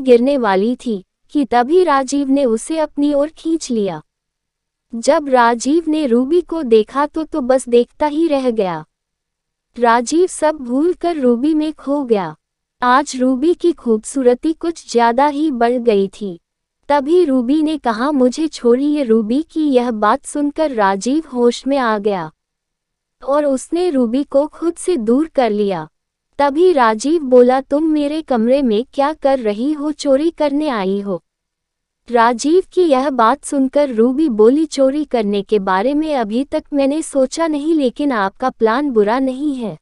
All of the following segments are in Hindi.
गिरने वाली थी कि तभी राजीव ने उसे अपनी ओर खींच लिया। जब राजीव ने रूबी को देखा तो बस देखता ही रह गया। राजीव सब भूलकर रूबी में खो गया। आज रूबी की खूबसूरती कुछ ज्यादा ही बढ़ गई थी। तभी रूबी ने कहा, मुझे छोड़िए। रूबी की यह बात सुनकर राजीव होश में आ गया और उसने रूबी को खुद से दूर कर लिया। तभी राजीव बोला, तुम मेरे कमरे में क्या कर रही हो? चोरी करने आई हो? राजीव की यह बात सुनकर रूबी बोली, चोरी करने के बारे में अभी तक मैंने सोचा नहीं, लेकिन आपका प्लान बुरा नहीं है।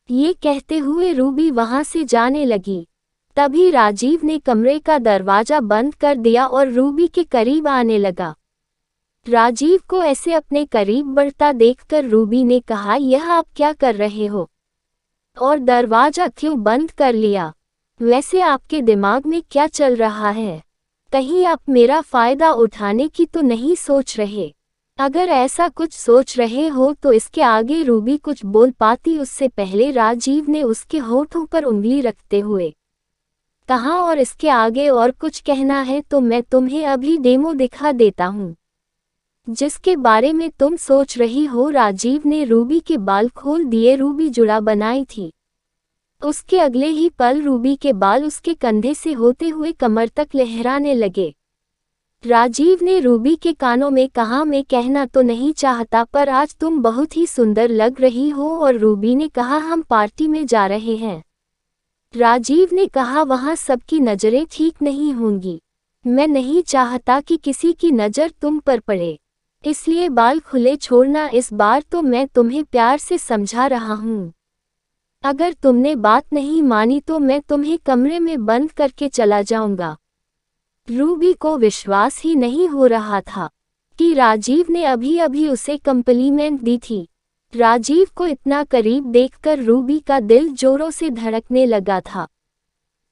ये कहते हुए रूबी वहां से जाने लगी। तभी राजीव ने कमरे का दरवाजा बंद कर दिया और रूबी के करीब आने लगा। राजीव को ऐसे अपने करीब बढ़ता देखकर रूबी ने कहा, यह आप क्या कर रहे हो और दरवाजा क्यों बंद कर लिया? वैसे आपके दिमाग में क्या चल रहा है? कहीं आप मेरा फायदा उठाने की तो नहीं सोच रहे? अगर ऐसा कुछ सोच रहे हो तो इसके आगे रूबी कुछ बोल पाती, उससे पहले राजीव ने उसके होठों पर उंगली रखते हुए कहा, और इसके आगे और कुछ कहना है तो मैं तुम्हें अभी डेमो दिखा देता हूँ जिसके बारे में तुम सोच रही हो। राजीव ने रूबी के बाल खोल दिए। रूबी जुड़ा बनाई थी। उसके अगले ही पल रूबी के बाल उसके कंधे से होते हुए कमर तक लहराने लगे। राजीव ने रूबी के कानों में कहा, मैं कहना तो नहीं चाहता पर आज तुम बहुत ही सुंदर लग रही हो। और रूबी ने कहा, हम पार्टी में जा रहे हैं। राजीव ने कहा, वहाँ सबकी नज़रें ठीक नहीं होंगी। मैं नहीं चाहता कि किसी की नज़र तुम पर पड़े, इसलिए बाल खुले छोड़ना। इस बार तो मैं तुम्हें प्यार से समझा रहा हूँ। अगर तुमने बात नहीं मानी तो मैं तुम्हें कमरे में बंद करके चला जाऊंगा। रूबी को विश्वास ही नहीं हो रहा था कि राजीव ने अभी अभी उसे कम्प्लीमेंट दी थी। राजीव को इतना करीब देखकर रूबी का दिल जोरों से धड़कने लगा था।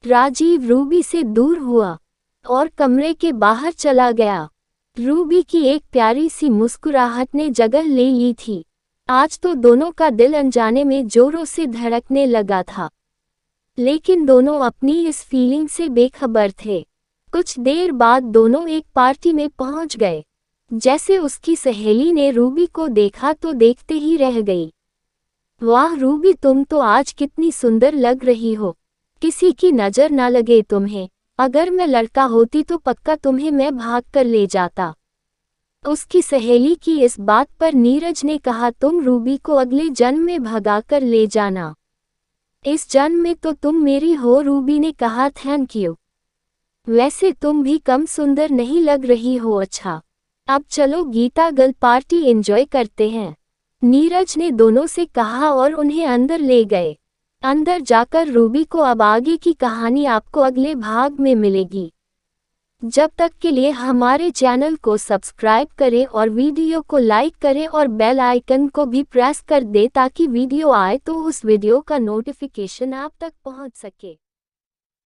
राजीव रूबी से दूर हुआ और कमरे के बाहर चला गया। रूबी की एक प्यारी सी मुस्कुराहट ने जगह ले ली थी। आज तो दोनों का दिल अनजाने में जोरों से धड़कने लगा था, लेकिन दोनों अपनी इस फीलिंग से बेखबर थे। कुछ देर बाद दोनों एक पार्टी में पहुंच गए। जैसे उसकी सहेली ने रूबी को देखा तो देखते ही रह गई। वाह रूबी, तुम तो आज कितनी सुंदर लग रही हो। किसी की नज़र ना लगे तुम्हें। अगर मैं लड़का होती तो पक्का तुम्हें मैं भाग कर ले जाता। उसकी सहेली की इस बात पर नीरज ने कहा, तुम रूबी को अगले जन्म में भगा कर ले जाना, इस जन्म में तो तुम मेरी हो। रूबी ने कहा, थैंक यू। वैसे तुम भी कम सुंदर नहीं लग रही हो। अच्छा, अब चलो गीता गर्ल पार्टी एंजॉय करते हैं, नीरज ने दोनों से कहा और उन्हें अंदर ले गए। अंदर जाकर रूबी को अब आगे की कहानी आपको अगले भाग में मिलेगी। जब तक के लिए हमारे चैनल को सब्सक्राइब करें और वीडियो को लाइक करें और बेल आइकन को भी प्रेस कर दें ताकि वीडियो आए तो उस वीडियो का नोटिफिकेशन आप तक पहुंच सके।